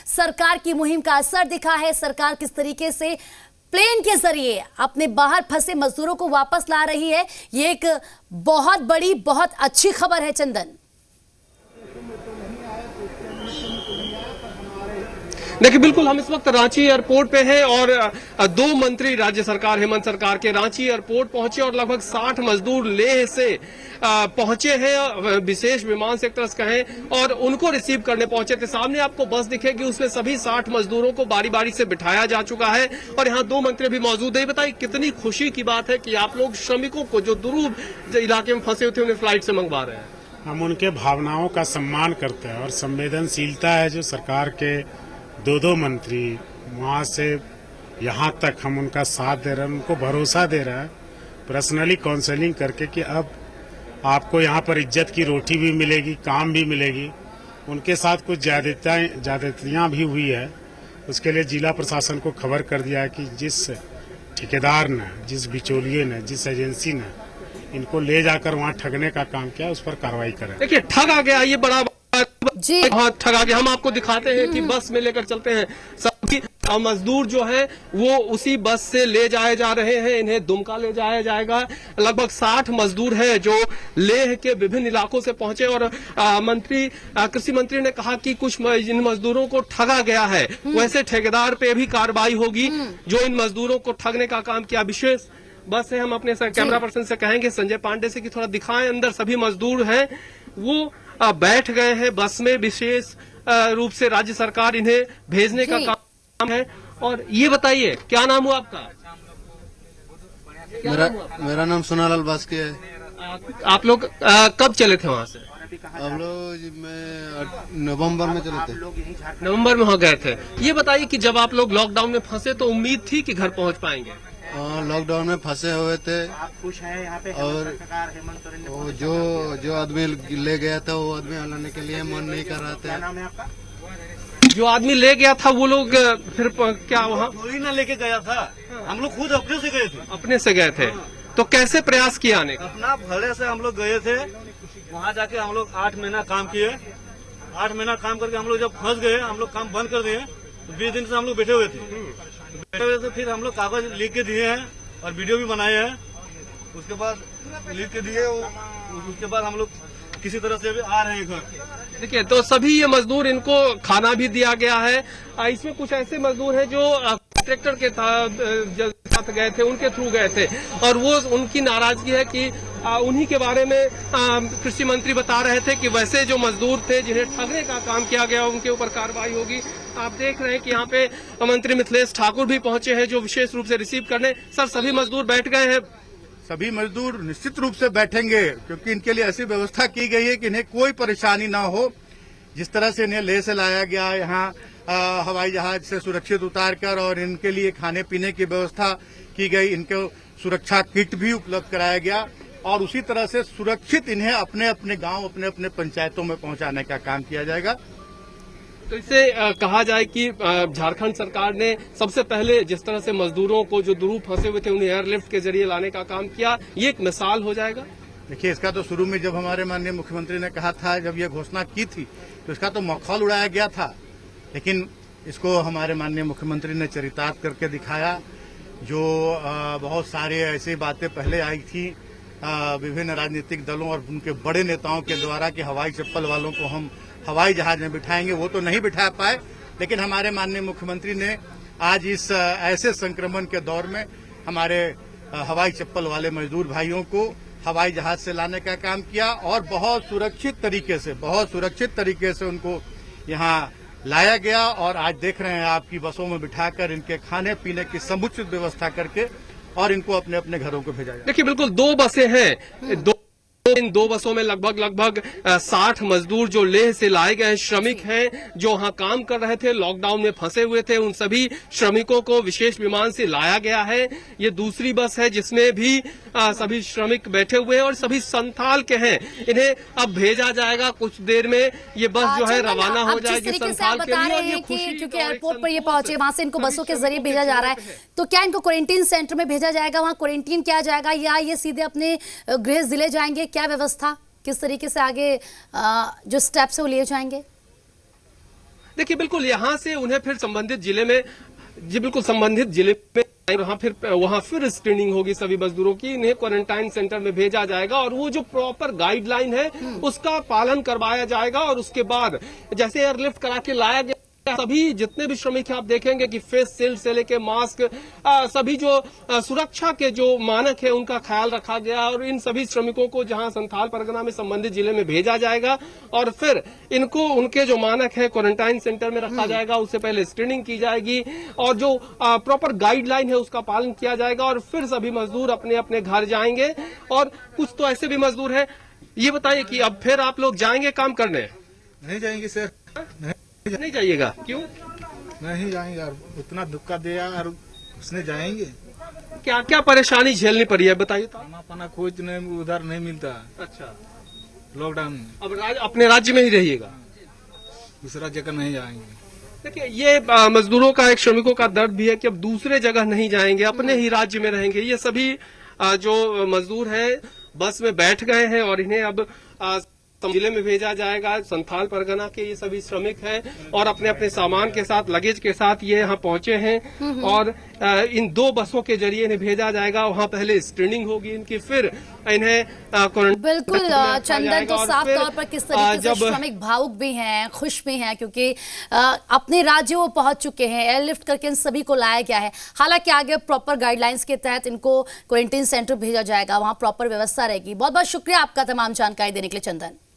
सरकार की मुहिम का असर दिखा है। सरकार किस तरीके से प्लेन के जरिए अपने बाहर फंसे मजदूरों को वापस ला रही है, ये एक बहुत बड़ी, बहुत अच्छी खबर है। चंदन, देखिए बिल्कुल, हम इस वक्त रांची एयरपोर्ट पे हैं और दो मंत्री राज्य सरकार, हेमंत सरकार के रांची एयरपोर्ट पहुंचे और लगभग 60 मजदूर लेह से पहुंचे हैं, विशेष विमान से एक तरह से कहें, और उनको रिसीव करने पहुंचे थे। सामने आपको बस दिखेगी, उसमें सभी 60 मजदूरों को बारी बारी से बिठाया जा चुका है और यहाँ दो मंत्री भी मौजूद है। बताइए कितनी खुशी की बात है कि आप लोग श्रमिकों को जो दूर इलाके में फंसे हुए थे उन्हें फ्लाइट से मंगवा रहे हैं। हम उनके भावनाओं का सम्मान करते हैं और संवेदनशीलता है जो सरकार के दो मंत्री वहाँ से यहाँ तक हम उनका साथ दे रहे हैं, उनको भरोसा दे रहे हैं पर्सनली काउंसलिंग करके कि अब आपको यहाँ पर इज्जत की रोटी भी मिलेगी, काम भी मिलेगी। उनके साथ कुछ ज्यादतियाँ भी हुई है, उसके लिए जिला प्रशासन को खबर कर दिया है कि जिस ठेकेदार ने, जिस बिचौलिए ने, जिस एजेंसी ने इनको ले जाकर वहाँ ठगने का काम किया उस पर कार्रवाई करें। देखिए ठगा गया, ये बड़ा जी बहुत ठगा गया। हम आपको दिखाते हैं कि बस में लेकर चलते हैं, सभी मजदूर जो हैं वो उसी बस से ले जाए जा रहे हैं, इन्हें दुमका ले जाया जाएगा। लगभग 60 मजदूर हैं जो लेह के विभिन्न इलाकों से पहुंचे और कृषि मंत्री ने कहा कि कुछ इन मजदूरों को ठगा गया है, वैसे ठेकेदार पे भी कार्रवाई होगी जो इन मजदूरों को ठगने का काम किया। विशेष बस से हम अपने कैमरा पर्सन से कहेंगे संजय पांडे से कि थोड़ा दिखाएं, अंदर सभी मजदूर हैं वो बैठ गए हैं बस में। विशेष रूप से राज्य सरकार इन्हें भेजने का काम है। और ये बताइए क्या नाम हुआ आपका? मेरा नाम सोनालाल बास्के है। आप लोग कब चले थे वहाँ से? हम लोग में नवंबर में चले थे। नवंबर में हो गए थे। ये बताइए कि जब आप लोग लॉकडाउन में फंसे तो उम्मीद थी कि घर पहुँच पाएंगे? लॉकडाउन में फंसे हुए थे और जो आदमी ले गया था वो आदमी लाने के लिए मन नहीं कर रहा था। जो आदमी ले गया था वो लोग फिर क्या वहाँ कोई ना लेके गया था, हम लोग खुद अपने से गए थे। अपने से गए थे तो कैसे प्रयास किया आने का? अपना भले से हम लोग गए थे, वहाँ जाके हम लोग 8 महीना काम किए। 8 महीना काम करके हम लोग जब फंस गए, हम लोग काम बंद कर दिए। तो 20 दिन से हम लोग बैठे हुए थे। तो फिर हम लोग कागज लिख के दिए हैं और वीडियो भी बनाए हैं। उसके बाद लिख के दिए, उसके बाद हम लोग किसी तरह से अभी आ रहे हैं घर। देखिए तो सभी ये मजदूर, इनको खाना भी दिया गया है। इसमें कुछ ऐसे मजदूर हैं जो ट्रैक्टर के साथ गए थे, उनके थ्रू गए थे और वो उनकी नाराजगी है कि उन्हीं के बारे में कृषि मंत्री बता रहे थे कि वैसे जो मजदूर थे जिन्हें ठगने का काम किया गया उनके ऊपर कार्रवाई होगी। आप देख रहे हैं कि यहाँ पे मंत्री मिथिलेश ठाकुर भी पहुंचे हैं जो विशेष रूप से रिसीव करने। सर सभी मजदूर बैठ गए हैं? सभी मजदूर निश्चित रूप से बैठेंगे क्योंकि इनके लिए ऐसी व्यवस्था की गई है कि इन्हें कोई परेशानी ना हो। जिस तरह से इन्हें लेह से लाया गया यहाँ हवाई जहाज से सुरक्षित उतार कर और इनके लिए खाने पीने की व्यवस्था की गई, इनको सुरक्षा किट भी उपलब्ध कराया गया और उसी तरह से सुरक्षित इन्हें अपने अपने गांव, अपने अपने पंचायतों में पहुंचाने का काम किया जाएगा। तो इसे कहा जाए कि झारखंड सरकार ने सबसे पहले जिस तरह से मजदूरों को जो दूर फंसे हुए थे उन्हें एयरलिफ्ट के जरिए लाने का काम किया, ये एक मिसाल हो जाएगा। देखिए इसका तो शुरू में जब हमारे माननीय मुख्यमंत्री ने कहा था, जब ये घोषणा की थी तो इसका तो मखौल उड़ाया गया था, लेकिन इसको हमारे माननीय मुख्यमंत्री ने चरितार्थ करके दिखाया। जो बहुत सारे ऐसी बातें पहले आई थी विभिन्न राजनीतिक दलों और उनके बड़े नेताओं के द्वारा कि हवाई चप्पल वालों को हम हवाई जहाज में बिठाएंगे, वो तो नहीं बिठा पाए, लेकिन हमारे माननीय मुख्यमंत्री ने आज इस ऐसे संक्रमण के दौर में हमारे हवाई चप्पल वाले मजदूर भाइयों को हवाई जहाज से लाने का काम किया और बहुत सुरक्षित तरीके से उनको यहाँ लाया गया। और आज देख रहे हैं आपकी बसों में बिठाकर इनके खाने पीने की समुचित व्यवस्था करके और इनको अपने अपने घरों को भेजा जाए। देखिए बिल्कुल 2 बसें हैं, इन 2 बसों में लगभग 60 मजदूर जो लेह से लाए गए श्रमिक हैं जो वहां काम कर रहे थे, लॉकडाउन में फंसे हुए थे, उन सभी श्रमिकों को विशेष विमान से लाया गया है। ये दूसरी बस है जिसमें भी सभी श्रमिक बैठे हुए हैं और सभी संथाल के हैं। इन्हें अब भेजा जाएगा, कुछ देर में ये बस जो है रवाना हो जाएगी संथाल के लिए। और ये खुशी क्योंकि एयरपोर्ट पर ये पहुंचे, वहां से इनको बसों के जरिए भेजा जा रहा है, तो क्या इनको क्वारंटीन सेंटर में भेजा जाएगा, वहां क्वारंटीन किया जाएगा या ये सीधे अपने गृह जिले जाएंगे? क्या व्यवस्था, किस तरीके से आगे जो स्टेप्स है वो लिए जाएंगे? देखिए बिल्कुल यहाँ से उन्हें फिर संबंधित जिले में, जी बिल्कुल संबंधित जिले में वहां फिर स्क्रीनिंग होगी सभी मजदूरों की, इन्हें क्वारंटाइन सेंटर में भेजा जाएगा और वो जो प्रॉपर गाइडलाइन है उसका पालन करवाया जाएगा। और उसके बाद जैसे एयरलिफ्ट करा के लाया गया, सभी जितने भी श्रमिक हैं आप देखेंगे कि फेस शील्ड से लेके मास्क, सभी जो सुरक्षा के जो मानक है उनका ख्याल रखा गया और इन सभी श्रमिकों को जहां संथाल परगना में संबंधित जिले में भेजा जाएगा और फिर इनको उनके जो मानक है क्वारंटाइन सेंटर में रखा जाएगा। उससे पहले स्क्रीनिंग की जाएगी और जो प्रॉपर गाइडलाइन है उसका पालन किया जाएगा और फिर सभी मजदूर अपने अपने घर जाएंगे। और कुछ तो ऐसे भी मजदूर हैं, ये बताइए कि अब फिर आप लोग जाएंगे काम करने? नहीं जाएंगे सर, नहीं जाइएगा, क्यों? नहीं जाएंगे यार, उतना धक्का दिया और उसने जाएंगे। क्या क्या परेशानी झेलनी पड़ी है बताइए तो। खाना पाना कुछ नहीं, उधर नहीं मिलता। अच्छा, लॉकडाउन में अब अपने राज्य में ही रहिएगा? दूसरा जगह नहीं जाएंगे। देखिए ये मजदूरों का, एक श्रमिकों का दर्द भी है कि अब दूसरे जगह नहीं जाएंगे, अपने ही राज्य में रहेंगे। ये सभी जो मजदूर हैं बस में बैठ गए हैं और इन्हें अब जिले में भेजा जाएगा। संथाल परगना के ये सभी श्रमिक हैं और अपने अपने सामान के साथ, लगेज के साथ ये यहाँ पहुंचे हैं और इन 2 बसों के जरिए इन्हें भेजा जाएगा। वहाँ पहले स्क्रीनिंग होगी इनकी, फिर इन्हें बिल्कुल चंदन, तो साफ तौर पर किस तरीके से श्रमिक भावुक भी हैं, खुश भी हैं, क्योंकि अपने राज्य वो पहुंच चुके हैं। एयरलिफ्ट करके इन सभी को लाया गया है। हालांकि आगे प्रॉपर गाइडलाइंस के तहत इनको क्वारंटीन सेंटर भेजा जाएगा, वहां प्रॉपर व्यवस्था रहेगी। बहुत बहुत शुक्रिया आपका तमाम जानकारी देने के लिए चंदन।